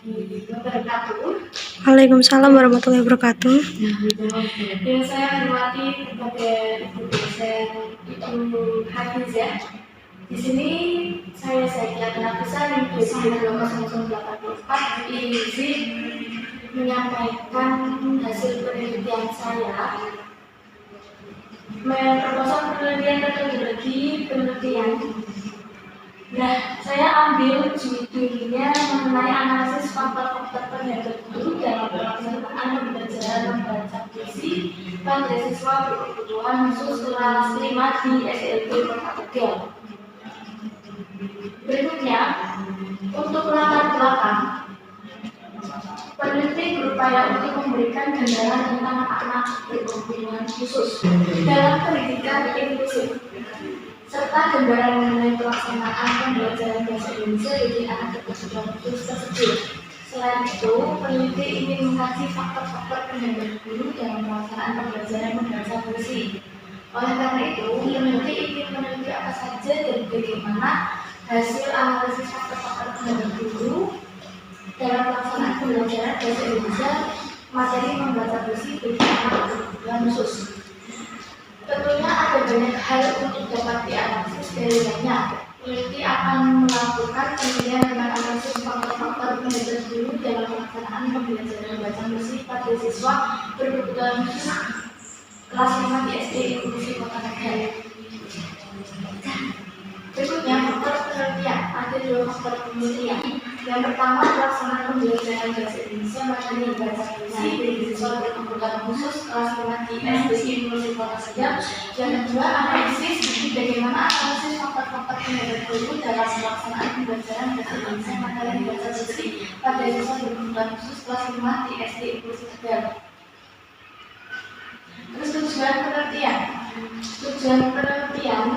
wabarakatuh. Waalaikumsalam warahmatullahi wabarakatuh. Yang saya hormati kepada Ibu dosen Ibu Hafizah. Di sini saya penapisan 2024 izin menyampaikan hasil penelitian saya. Proposal penelitian metodologi penelitian. Nah, saya ambil judulnya mengenai analisis faktor-faktor penyebab guru dalam pelaksanaan pembelajaran membaca puisi pada siswa berkebutuhan khusus kelas 5 di SLB Kota Tegal. Berikutnya, untuk latar belakang, peneliti berupaya untuk memberikan gambaran tentang anak berkebutuhan khusus dalam pendidikan inklusif, serta gambaran mengenai pelaksanaan pembelajaran bahasa Indonesia bagi anak berkebutuhan khusus tersebut. Selain itu, peneliti ingin mengkaji faktor-faktor penyebab guru dalam pelaksanaan pembelajaran membaca puisi. Oleh karena itu, peneliti ingin meneliti apa saja dan bagaimana hasil analisis faktor-faktor penyebab guru dalam pelaksanaan pembelajaran bahasa Indonesia materi membaca puisi bagi anak berkebutuhan khusus. Tentunya ada banyak hal untuk dapat dianalisis dari banyak. Peneliti akan melakukan penelitian dengan analisis faktor-faktor penyebab guru dalam pelaksanaan pembelajaran membaca puisi pada siswa berkebutuhan khusus kelas 5 di SD Inklusi Kota Tegal. Berikutnya, faktor penelitian. Ada dua faktor penelitian. Yang pertama, pelaksanaan pembelajaran bahasa Indonesia materi membaca puisi bagi siswa berkebutuhan khusus kelas 5 di SD Inklusi Kota Tegal. Yang kedua, analisis bagaimana analisis faktor-faktor penyebab guru dalam pelaksanaan pembelajaran bahasa Indonesia materi membaca puisi pada siswa berkebutuhan khusus kelas 5 di SD Inklusi Tegal. Terus tujuan penelitian. Tujuan penelitian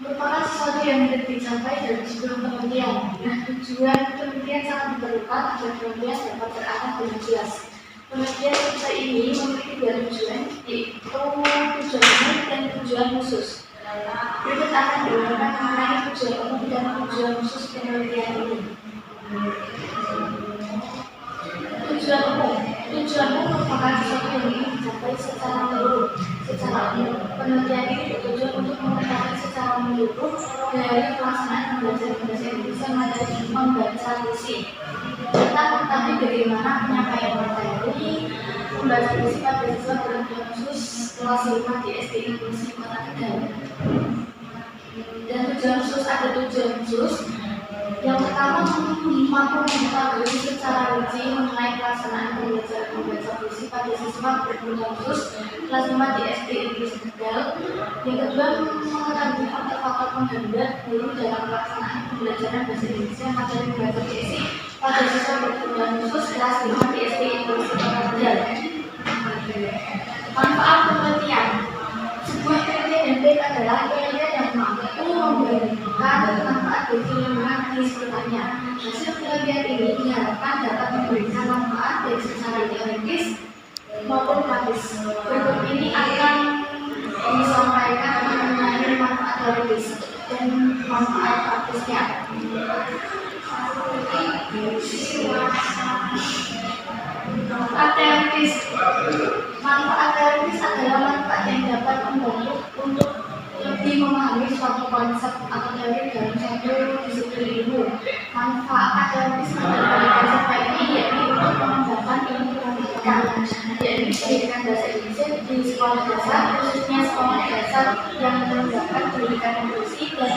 merupakan sesuatu yang tidak dicapai dari sebuah penelitian. Nah, tujuan penelitian sangat diperlukan agar penelitian dapat terarah dengan jelas. Penelitian kita ini memiliki dua tujuan, yaitu tujuan umum dan tujuan khusus. Berikut akan diuraikan mengenai tujuan umum dan tujuan khusus penelitian ini. Tujuan umum merupakan sesuatu yang ingin dicapai secara menyeluruh. Secara umum, penelitian ini bertujuan untuk mengetahui secara menyeluruh dari pelaksanaan pembelajaran bahasa Indonesia materi membaca puisi. Kita mengetahui bagaimana penyampaian materi membaca puisi pada siswa berkebutuhan khusus kelas 5 di SD Inklusi Kota Tegal. Dan tujuan khusus, ada tujuan khusus. Yang pertama, mampu mengetahui secara rinci mengenai pelaksanaan pembelajaran membaca puisi pada siswa berkebutuhan khusus kelas 5 di SD Inklusi Tegal. Yang kedua, mengetahui faktor-faktor penghambat guru dalam pelaksanaan pembelajaran bahasa Indonesia materi membaca puisi pada siswa berkebutuhan khusus kelas 5 di SD Inklusi Kota Tegal. Manfaat penelitian. Sebuah penelitian yang baik adalah penelitian yang mampu memberikan manfaat bagi lingkungan di sekitarnya. Hasil penelitian ini diharapkan dapat memberikan manfaat baik secara teoritis maupun praktis. Berikut ini akan disampaikan mengenai manfaat teoritis dan manfaat praktisnya. Manfaat teoritis adalah manfaat yang dapat membantu untuk lebih memahami suatu konsep atau teori dalam suatu disiplin ilmu. Manfaat teoritis adalah konsep ini yaitu untuk mengembangkan ilmu pendidikan, yaitu pendidikan bahasa Indonesia di sekolah dasar, khususnya sekolah dasar yang mengembangkan pendidikan inklusi dan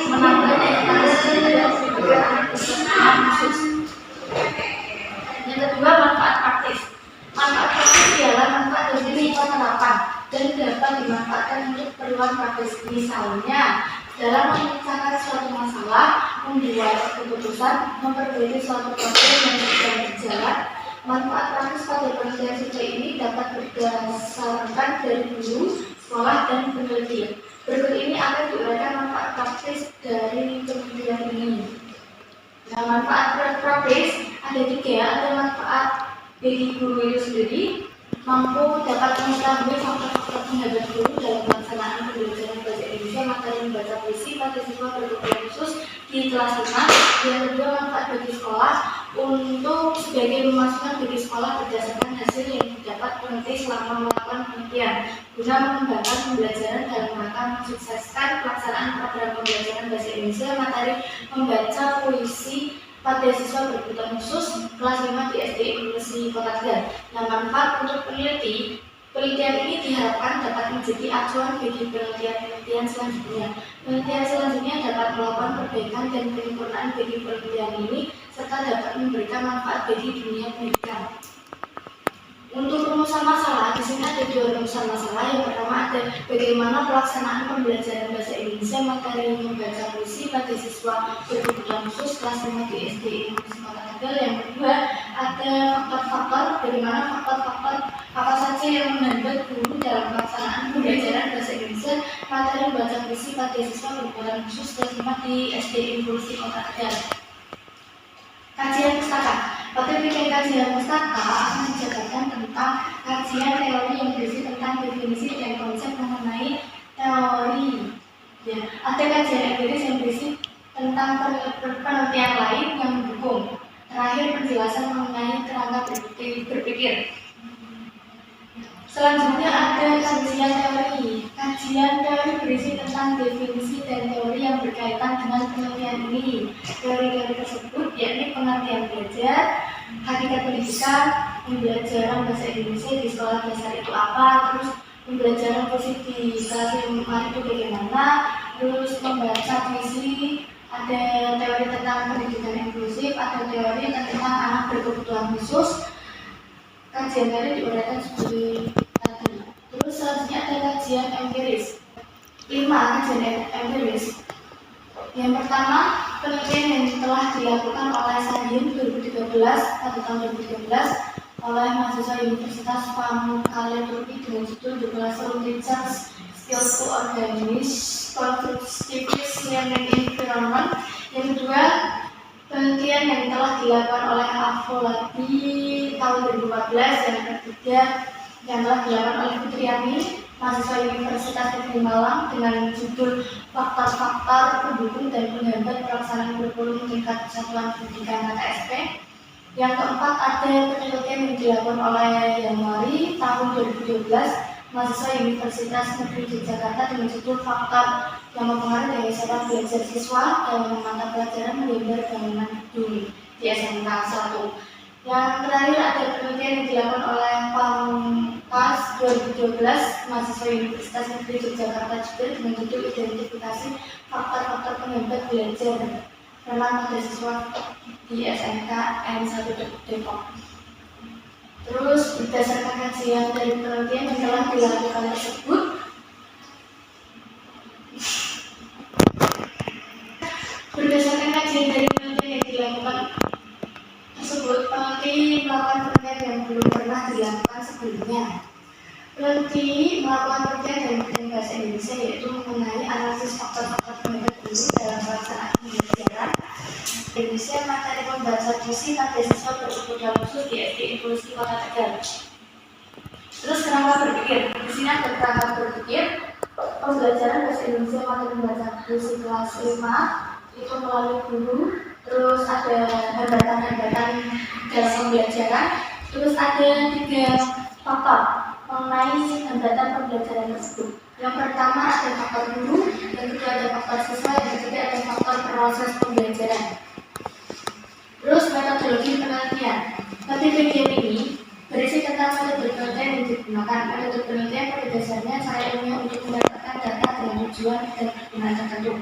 menambah edukasi dan pendidikan khusus. Yang kedua, manfaat praktis. Manfaat praktis ialah manfaat dari sifat penerapan dan dapat dimanfaatkan untuk keperluan praktis. Misalnya, dalam memecahkan suatu masalah, membuat keputusan, memperbaiki suatu proses yang sedang berjalan. Manfaat praktis pada penelitian seperti ini dapat berdasarkan dari guru, sekolah, dan peneliti. Berikut ini akan diuraikan manfaat praktis dari penelitian ini. Nah, manfaat praktis ada tiga. Ada manfaat bagi guru itu sendiri, mampu dapat mengetahui faktor-faktor penghambat guru dalam pelaksanaan pembelajaran bahasa Indonesia Indonesia materi membaca puisi pada siswa berkebutuhan khusus di kelas 5. Yang kedua, manfaat bagi sekolah untuk sebagai pemasukan bagi sekolah berdasarkan hasil yang didapat peneliti selama melakukan penelitian guna mengembangkan pembelajaran dalam rangka mensukseskan pelaksanaan program pembelajaran bahasa Indonesia materi membaca puisi pada siswa berkebutuhan khusus kelas 5 di SD Inklusi Kota Tegal. Nah, manfaat untuk penelitian ini diharapkan dapat menjadi acuan bagi penelitian selanjutnya. Penelitian selanjutnya dapat melakukan perbaikan dan penyempurnaan bagi penelitian ini serta dapat memberikan manfaat bagi dunia pendidikan. Untuk rumusan masalah, di sini ada 2 rumusan masalah. Yang pertama ada bagaimana pelaksanaan pembelajaran bahasa Indonesia materi membaca puisi pada siswa berkebutuhan khusus kelas 5 di SD Inklusi Kota Tegal. Yang kedua ada faktor-faktor, bagaimana faktor-faktor apa saja yang menghambat guru dalam pelaksanaan pembelajaran bahasa Indonesia materi membaca puisi pada siswa berkebutuhan khusus kelas 5 di SD Inklusi Kota Tegal. Kajian pustaka. Pada bikin kajian pustaka akan dijabarkan tentang kajian teori yang berisi tentang definisi dan konsep mengenai teori. Ya, ada kajian empiris yang berisi tentang penelitian lain yang mendukung. Terakhir, penjelasan mengenai kerangka berpikir. Selanjutnya ada kajian teori. Kajian teori berisi tentang definisi dan teori yang berkaitan dengan penelitian ini. Teori-teori tersebut yakni pengertian belajar, hakikat pendidikan, pembelajaran bahasa Indonesia di sekolah dasar itu apa, terus pembelajaran puisi di kelas 5 itu bagaimana, terus membaca puisi, ada teori tentang pendidikan inklusif, ada teori tentang anak berkebutuhan khusus. Kajian teori diuraikan sebagai tadi. Terus selanjutnya ada kajian empiris. 5 kajian empiris. Yang pertama, penelitian yang telah dilakukan oleh Sahin 2013 pada tahun 2013 oleh mahasiswa Universitas Pamukkale Turki dengan judul The Classroom Teachers Skills to Organize Constructive Learning Environment. Yang kedua, penelitian yang telah dilakukan oleh Afolabi tahun 2014. Yang ketiga, yang telah dilakukan oleh Fitriani, mahasiswa Universitas Negeri Malang dengan judul Faktor-faktor pendukung dan penghambat pelaksanaan kurikulum tingkat kesatuan pendidikan KSP. Yang keempat, ada penelitian yang dilakukan oleh Januari tahun 2012, mahasiswa Universitas Negeri Yogyakarta dengan judul Faktor yang mempengaruhi daya serap belajar siswa dalam mata pelajaran menggambar bangunan gedung di SMK 1. Yang terakhir ada penelitian yang dilakukan oleh Pamungkas 2012, mahasiswa Universitas Negeri Yogyakarta juga dengan judul Identifikasi Faktor-faktor penghambat belajar dalam pada siswa di SMK N1 Depok. Terus berdasarkan kajian dari penelitian yang telah dilakukan tersebut, peneliti melakukan penelitian yang belum pernah dilakukan sebelumnya. Peneliti melakukan penelitian dari bahasa Indonesia yaitu mengenai analisis faktor-faktor penghambat guru dalam pelaksanaan pembelajaran Indonesia materi membaca puisi pada siswa berkebutuhan khusus di SD Inklusi Kota Tegal. Terus kerangka berpikir. Di sini ada kerangka berpikir pembelajaran bahasa Indonesia materi membaca puisi kelas 5 itu melalui guru. Terus ada hambatan-hambatan dalam pembelajaran. Terus ada 3 faktor mengenai hambatan pembelajaran tersebut. Yang pertama ada faktor guru, yang kedua ada faktor siswa, yang ketiga ada faktor proses pembelajaran. Terus metodologi penelitian. Pada bagian ini berisi tentang metode penelitian yang digunakan. Metode penelitian pada dasarnya cara ilmiah untuk mendapatkan data dengan tujuan dan kegunaan tertentu.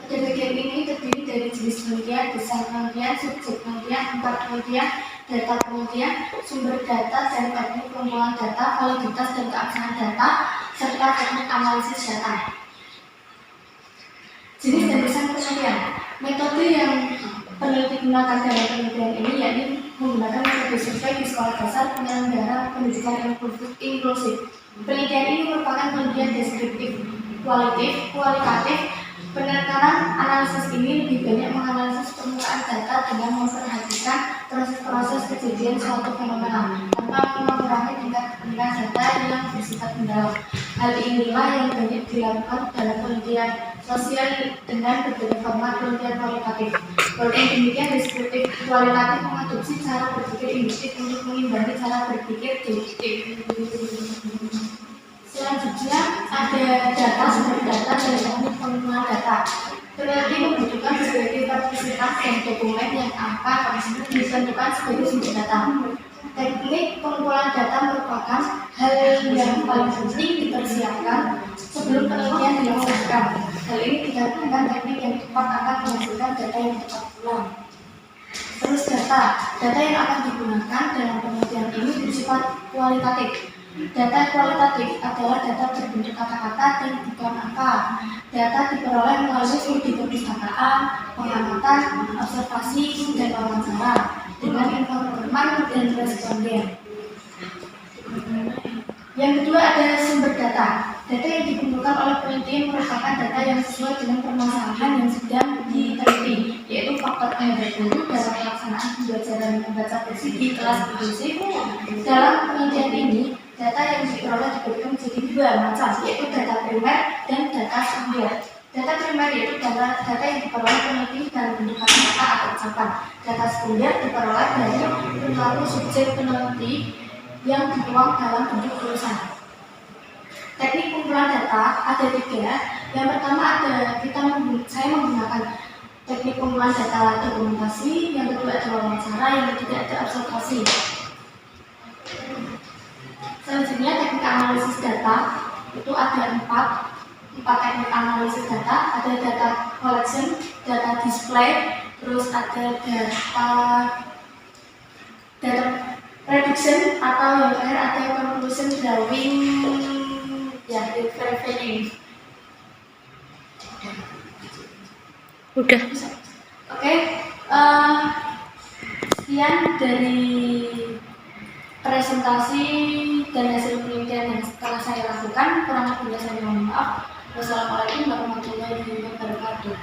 Pada bagian ini terdiri dari jenis penelitian, desain penelitian, subjek penelitian, tempat penelitian, data penelitian, sumber data dan teknik pengumpulan data, validitas dan keabsahan data, serta teknik analisis data. Jenis dan desain penelitian. Metode yang peneliti gunakan dalam penelitian ini yakni menggunakan metode survei di sekolah dasar penyelenggara pendidikan inklusif. Penelitian ini merupakan penelitian deskriptif, kualitatif. Penekanan analisis ini lebih banyak menganalisis permukaan data dengan memperhatikan proses-proses kejadian suatu fenomena tanpa mengurangi tingkat data yang bersifat mendalam. Hal inilah yang banyak dilakukan dalam penelitian sosial dengan berbagai format penelitian kualitatif. Walaupun demikian, deskriptif kualitatif mengadopsi cara berpikir induktif untuk mengimbangi cara berpikir deduktif. Selanjutnya ada data sumber data dan teknik pengumpulan data. Peneliti membutuhkan berbagai kapasitas dan dokumen yang angka tersebut ditentukan sebagai sumber data. Teknik pengumpulan data merupakan hal yang paling penting dipersiapkan sebelum penelitian dilakukan. Hal ini dikarenakan teknik yang tepat akan menghasilkan data yang tepat pula. Terus data yang akan digunakan dalam penelitian ini bersifat kualitatif. Data kualitatif adalah data berbentuk kata-kata dan bukan angka. Data diperoleh melalui studi perpustakaan, pengamatan, observasi, dan wawancara dengan informan dan responden. Yang kedua ada sumber data. Data yang dikumpulkan oleh peneliti merupakan data yang sesuai dengan permasalahan yang sedang diteliti, yaitu faktor penyebab guru dalam pelaksanaan pembelajaran membaca puisi di kelas inklusif. Dalam penelitian ini, data yang diperoleh dibagi menjadi dua macam, yaitu data primer dan data sekunder. Data primer yaitu data yang diperoleh peneliti dalam bentuk kata-kata atau ucapan. Data sekunder diperoleh dari perilaku subjek peneliti yang dituang dalam bentuk tulisan. Teknik pengumpulan data ada tiga. Yang pertama saya menggunakan teknik pengumpulan data dokumentasi, yang kedua ada wawancara, yang ketiga ada observasi. Selanjutnya teknik analisis data itu ada empat teknik analisis data. Ada data collection, data display, terus ada data prediction, atau yang terakhir ada conclusion drawing, ya refining. Udah. Oke, sekian dari presentasi dan hasil penelitian yang telah saya lakukan. Kurang lebihnya saya mohon maaf. Wassalamualaikum warahmatullahi wabarakatuh.